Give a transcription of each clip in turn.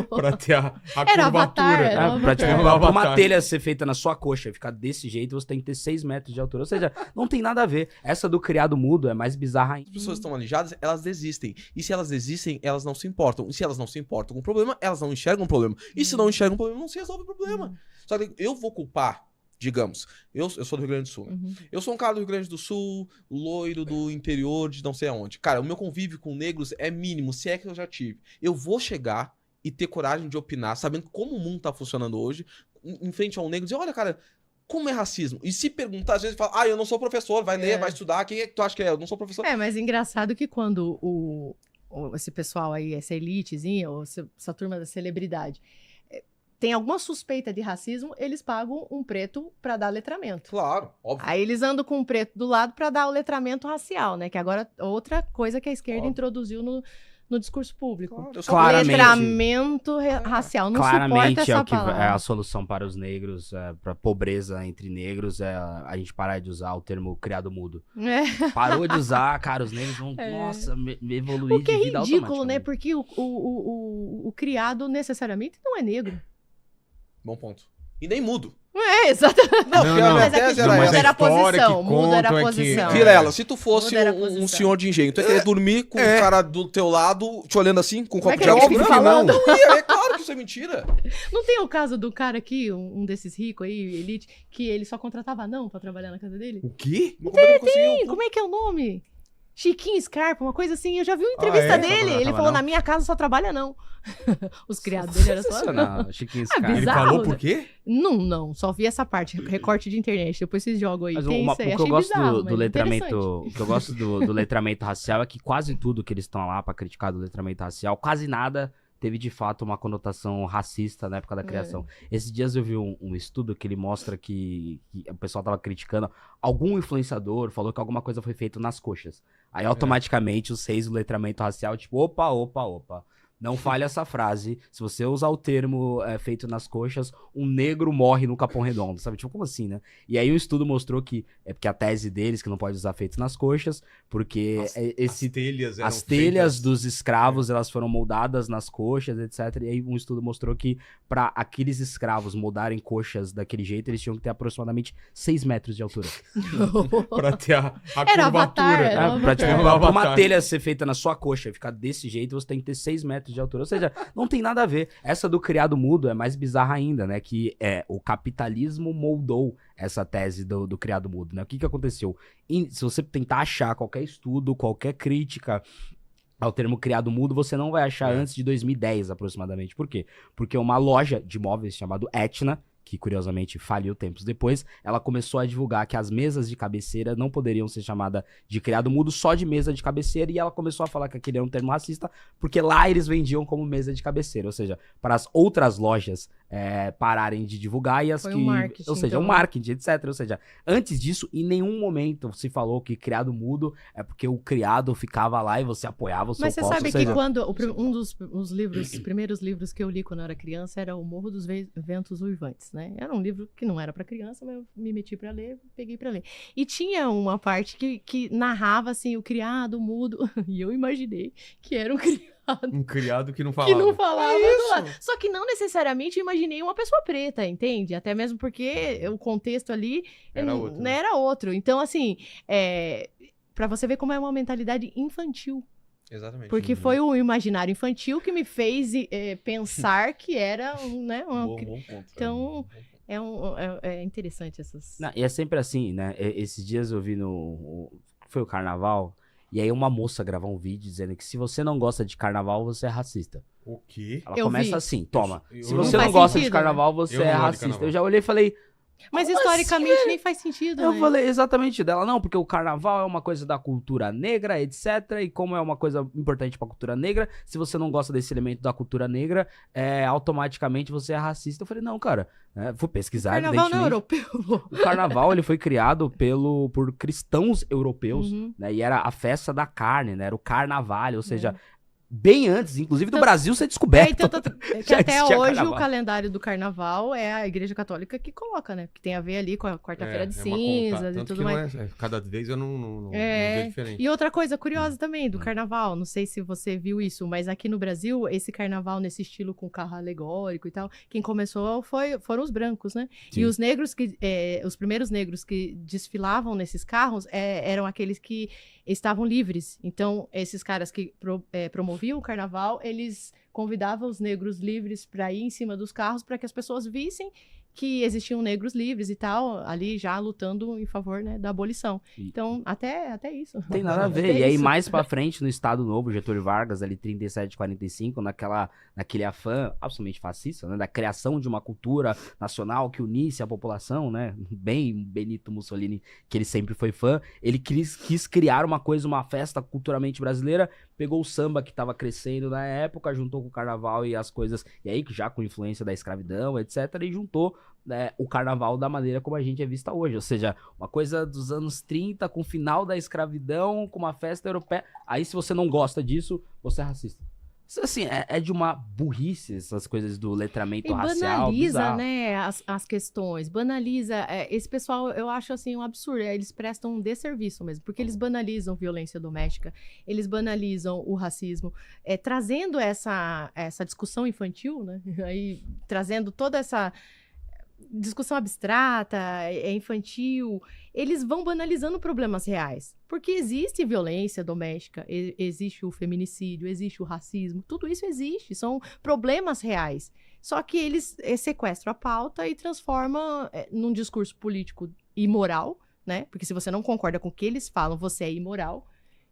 Pra ter a Era curvatura. Avatar, era Pra, tipo, Avatar. pra uma telha ser feita na sua coxa e ficar desse jeito, você tem que ter 6 metros de altura. Ou seja, não tem nada a ver. Essa do criado mudo é mais bizarra ainda. As pessoas estão alijadas, elas desistem. E se elas desistem, elas não se importam. E se elas não se importam com o problema, elas não enxergam o problema. E se não enxergam o problema, não se resolve o problema. Só que eu vou culpar, digamos, eu sou do Rio Grande do Sul, né? Eu sou um cara do Rio Grande do Sul, loiro do interior de não sei aonde. Cara, o meu convívio com negros é mínimo, se é que eu já tive. Eu vou chegar e ter coragem de opinar, sabendo como o mundo tá funcionando hoje, em frente a um negro, dizer, olha, cara, como é racismo? E se perguntar, às vezes, fala, eu não sou professor, vai ler, vai estudar, quem é que tu acha que é? Eu não sou professor. Mas engraçado que quando esse pessoal aí, essa elitezinha, ou essa turma da celebridade, tem alguma suspeita de racismo, eles pagam um preto pra dar letramento. Claro, óbvio. Aí eles andam com um preto do lado pra dar o letramento racial, né? Que agora é outra coisa que a esquerda intruduzil no discurso público. Claro, eu Claramente. Letramento racial. Não suporta Claramente essa é o que palavra. é a solução para os negros, pra pobreza entre negros, é a gente parar de usar o termo criado mudo. Parou de usar, cara, os negros vão, nossa, evoluir O que é de vida ridículo, né? automaticamente. Porque o criado necessariamente não é negro. Bom ponto. E nem mudo. Exatamente. Não, porque a minha Mas é que tese muda era mas essa. era a história que posição. Muda era a contam é que- posição. Vilela, se tu fosse Muda a um posição. senhor de engenho, tu ia querer dormir com o cara do teu lado, te olhando assim, com um copo Mas de que água? ele fica falando. Não ia, é claro que isso é mentira. Não tem o caso do cara aqui, um desses ricos aí, elite, que ele só contratava anão pra trabalhar na casa dele? O quê? Sim, como é que é o nome? Chiquinho Scarpa, uma coisa assim. Eu já vi uma entrevista é? dele. Só Ele contratava falou, não? na minha casa só trabalha não. Os criados dele eram só não. Sensacional, Chiquinho Scar. Ele bizarro, falou né? por quê? Não, só vi essa parte, recorte de internet. Depois vocês jogam aí. Mas Tem isso aí. o que Achei eu gosto bizarro, do mas letramento, interessante. o que eu gosto do letramento racial é que quase tudo que eles estão lá pra criticar do letramento racial, quase nada teve de fato uma conotação racista na época da criação. Esses dias eu vi um estudo que ele mostra que o pessoal tava criticando, algum influenciador falou que alguma coisa foi feita nas coxas. Aí automaticamente os reis do letramento racial, tipo, opa. Não fale essa frase. Se você usar o termo feito nas coxas, um negro morre no Capão Redondo, sabe? Tipo, como assim, né? E aí o estudo mostrou que é porque a tese deles que não pode usar feito nas coxas, porque As as telhas dos escravos, elas foram moldadas nas coxas, etc. E aí um estudo mostrou que para aqueles escravos moldarem coxas daquele jeito, eles tinham que ter aproximadamente 6 metros de altura. Pra ter a Era curvatura. Avatar, era Pra, tipo, É um pra uma avatar. telha ser feita na sua coxa e ficar desse jeito, você tem que ter 6 metros de altura. Ou seja, não tem nada a ver. Essa do criado mudo é mais bizarra ainda, né? Que o capitalismo moldou essa tese do criado mudo, né? O que aconteceu? Se você tentar achar qualquer estudo, qualquer crítica ao termo criado mudo, você não vai achar antes de 2010, aproximadamente. Por quê? Porque uma loja de móveis chamada Etna, que curiosamente faliu tempos depois, ela começou a divulgar que as mesas de cabeceira não poderiam ser chamadas de criado mudo, só de mesa de cabeceira, e ela começou a falar que aquele era um termo racista, porque lá eles vendiam como mesa de cabeceira, ou seja, para as outras lojas pararem de divulgar e as Foi que... um marketing, ou seja, então, um marketing, etc. Ou seja, antes disso, em nenhum momento se falou que criado mudo é porque o criado ficava lá e você apoiava o seu Mas você posto, sabe ou seja, que quando um dos os primeiros livros que eu li quando eu era criança era O Morro dos Ventos Uivantes, né? Era um livro que não era pra criança, mas eu me meti pra ler, peguei pra ler. E tinha uma parte que narrava assim o criado mudo, e eu imaginei que era um criado Um criado que não falava. que não falava do lado. Só que não necessariamente imaginei uma pessoa preta, entende? Até mesmo porque o contexto ali Era outro, né? era outro. Então, assim, pra você ver como é uma mentalidade infantil. Exatamente. Porque foi o imaginário infantil que me fez pensar que era Bom ponto. Então, é interessante essas... Não, e é sempre assim, né? Esses dias eu vi foi o carnaval, e aí uma moça gravou um vídeo dizendo que se você não gosta de carnaval, você é racista. O quê? Ela Eu começa vi. assim, toma. Eu Se não você não faz gosta de sentido, carnaval, você Eu não é gosto de racista. carnaval. Eu já olhei e falei, Mas Como historicamente assim, nem faz sentido, eu né? falei exatamente dela, não, porque o carnaval é uma coisa da cultura negra, etc. E como é uma coisa importante pra cultura negra, se você não gosta desse elemento da cultura negra, automaticamente você é racista. Eu falei, não, cara, fui pesquisar, Carnaval não é evidentemente. europeu. O carnaval, ele foi criado por cristãos europeus, Uhum. né? E era a festa da carne, né? Era o carnaval, ou seja, bem antes, inclusive, do Então- Brasil ser descoberto. que Já até existia hoje carnaval. o calendário do carnaval é a Igreja Católica que coloca, né? Que tem a ver ali com a quarta-feira de uma cinzas conta- e tanto tudo que não mais. cada vez eu não É, vejo diferente. E outra coisa curiosa também do carnaval, não sei se você viu isso, mas aqui no Brasil, esse carnaval nesse estilo com carro alegórico e tal, quem começou foram os brancos, né? Sim. E os negros os primeiros negros que desfilavam nesses carros eram aqueles que estavam livres. Então, esses caras que promoviam o carnaval, eles convidavam os negros livres para ir em cima dos carros para que as pessoas vissem que existiam negros livres e tal, ali já lutando em favor, né, da abolição. E- Então, até isso. Tem nada a ver. Até E aí, isso. mais pra frente, no Estado Novo, Getúlio Vargas, ali 37, 45, naquele afã absolutamente fascista, né? Da criação de uma cultura nacional que unisse a população, né? Bem Benito Mussolini, que ele sempre foi fã. Ele quis criar uma coisa, uma festa culturalmente brasileira, pegou o samba que tava crescendo na época, juntou com o carnaval e as coisas, e aí já com influência da escravidão, etc, e juntou, né, o carnaval da maneira como a gente é vista hoje, ou seja, uma coisa dos anos 30, com o final da escravidão, com uma festa europeia. Aí, se você não gosta disso, você é racista. Isso, assim, é de uma burrice essas coisas do letramento E racial. banaliza, bizarro. né, as questões, banaliza. Esse pessoal, eu acho assim um absurdo. Eles prestam um desserviço mesmo, porque eles banalizam violência doméstica, eles banalizam o racismo, trazendo essa discussão infantil, né? Aí trazendo toda essa discussão abstrata, infantil, eles vão banalizando problemas reais. Porque existe violência doméstica, existe o feminicídio, existe o racismo, tudo isso existe, são problemas reais. Só que eles sequestram a pauta e transformam num discurso político imoral, né? Porque se você não concorda com o que eles falam, você é imoral.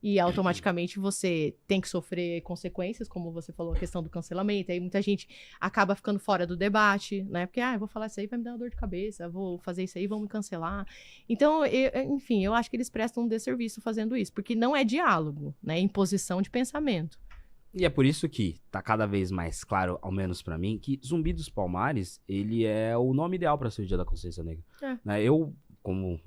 E automaticamente você tem que sofrer consequências, como você falou, a questão do cancelamento. Aí muita gente acaba ficando fora do debate, né? Porque, eu vou falar isso aí, vai me dar uma dor de cabeça, vou fazer isso aí, vão me cancelar. Então, enfim, eu acho que eles prestam um desserviço fazendo isso, porque não é diálogo, né? É imposição de pensamento. E é por isso que tá cada vez mais claro, ao menos pra mim, que Zumbi dos Palmares, ele é o nome ideal pra ser o Dia da Consciência Negra. Né, eu, como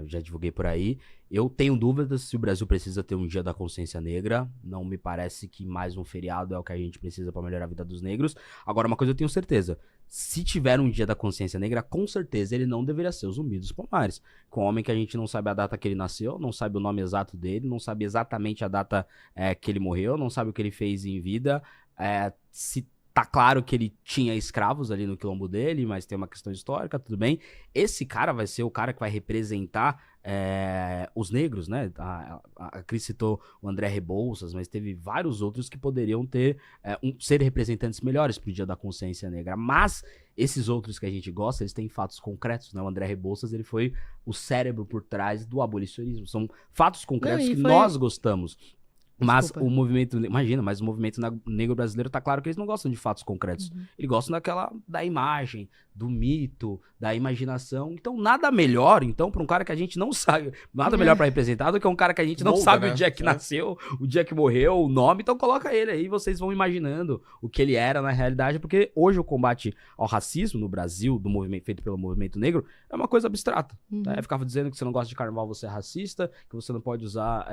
já divulguei por aí, eu tenho dúvidas se o Brasil precisa ter um Dia da Consciência Negra. Não me parece que mais um feriado é o que a gente precisa pra melhorar a vida dos negros. Agora, uma coisa eu tenho certeza, se tiver um Dia da Consciência Negra, com certeza ele não deveria ser o Zumbi dos Palmares. Com um homem que a gente não sabe a data que ele nasceu, não sabe o nome exato dele, não sabe exatamente a data que ele morreu, não sabe o que ele fez em vida, se tá claro que ele tinha escravos ali no quilombo dele, mas tem uma questão histórica, tudo bem. Esse cara vai ser o cara que vai representar os negros, né? A Cris citou o André Rebouças, mas teve vários outros que poderiam ser representantes melhores pro Dia da Consciência Negra. Mas esses outros que a gente gosta, eles têm fatos concretos, né? O André Rebouças, ele foi o cérebro por trás do abolicionismo. São fatos concretos que nós gostamos. Mas Desculpa. o movimento, imagina, mas o movimento negro brasileiro tá claro que eles não gostam de fatos concretos. Uhum. Eles gostam da imagem, do mito, da imaginação. Então, nada melhor, então, pra um cara que a gente não sabe, nada melhor pra representar do que um cara que a gente não Molda, sabe né? o dia que nasceu, o dia que morreu, o nome. Então, coloca ele aí, vocês vão imaginando o que ele era na realidade, porque hoje o combate ao racismo no Brasil, do movimento feito pelo movimento negro, é uma coisa abstrata. Uhum. Né? Ficava dizendo que você não gosta de carnaval, você é racista, que você não pode usar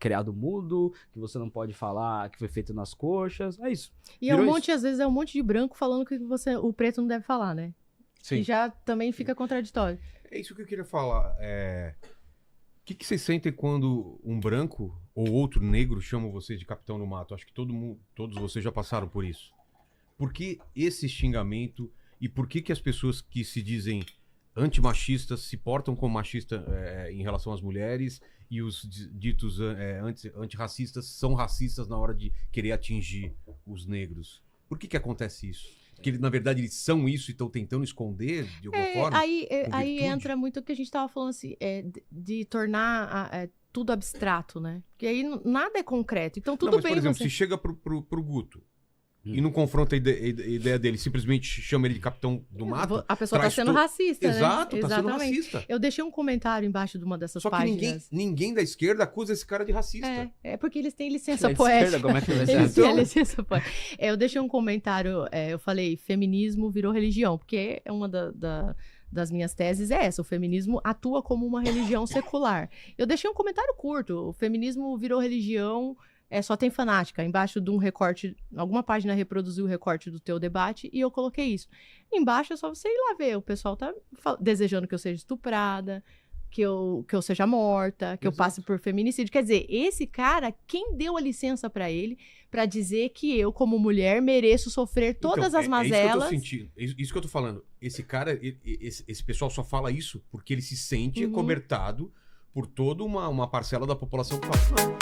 criado mudo, que você não pode falar que foi feito nas coxas, é isso. E às vezes é um monte de branco falando que o preto não deve falar, né? Sim. E já também fica contraditório. É isso que eu queria falar. O que vocês sentem quando um branco ou outro negro chamam vocês de capitão no mato? Acho que todos vocês já passaram por isso. Por que esse xingamento e por que as pessoas que se dizem antimachistas se portam como machista em relação às mulheres e os ditos antirracistas são racistas na hora de querer atingir os negros? Por que acontece isso? Porque, na verdade, eles são isso e estão tentando esconder de alguma forma? Aí virtude? entra muito o que a gente estava falando, assim, de tornar tudo abstrato, né? Porque aí nada é concreto. Então, tudo mas, bem por exemplo, você... se chega pro Guto e não confronta a ideia dele, simplesmente chama ele de capitão do mato... A pessoa traz está sendo racista, Exato, né? tá sendo Exatamente. racista. Eu deixei um comentário embaixo de uma dessas Só que páginas. ninguém da esquerda acusa esse cara de racista. É porque eles têm licença Da poética. esquerda, como é que vai ser Eles têm assim? a licença poética. Eu deixei um comentário, eu falei, feminismo virou religião, porque é uma das minhas teses é essa, o feminismo atua como uma religião secular. Eu deixei um comentário curto, o feminismo virou religião só tem fanática. Embaixo de um recorte, alguma página reproduziu o recorte do teu debate e eu coloquei isso. Embaixo é só você ir lá ver. O pessoal tá desejando que eu seja estuprada, que eu seja morta, que eu passe por feminicídio. Quer dizer, esse cara, quem deu a licença pra ele pra dizer que eu, como mulher, mereço sofrer todas as mazelas? É isso que eu tô sentindo. Isso que eu tô falando. Esse cara, esse pessoal só fala isso porque ele se sente acobertado por toda uma parcela da população que fala.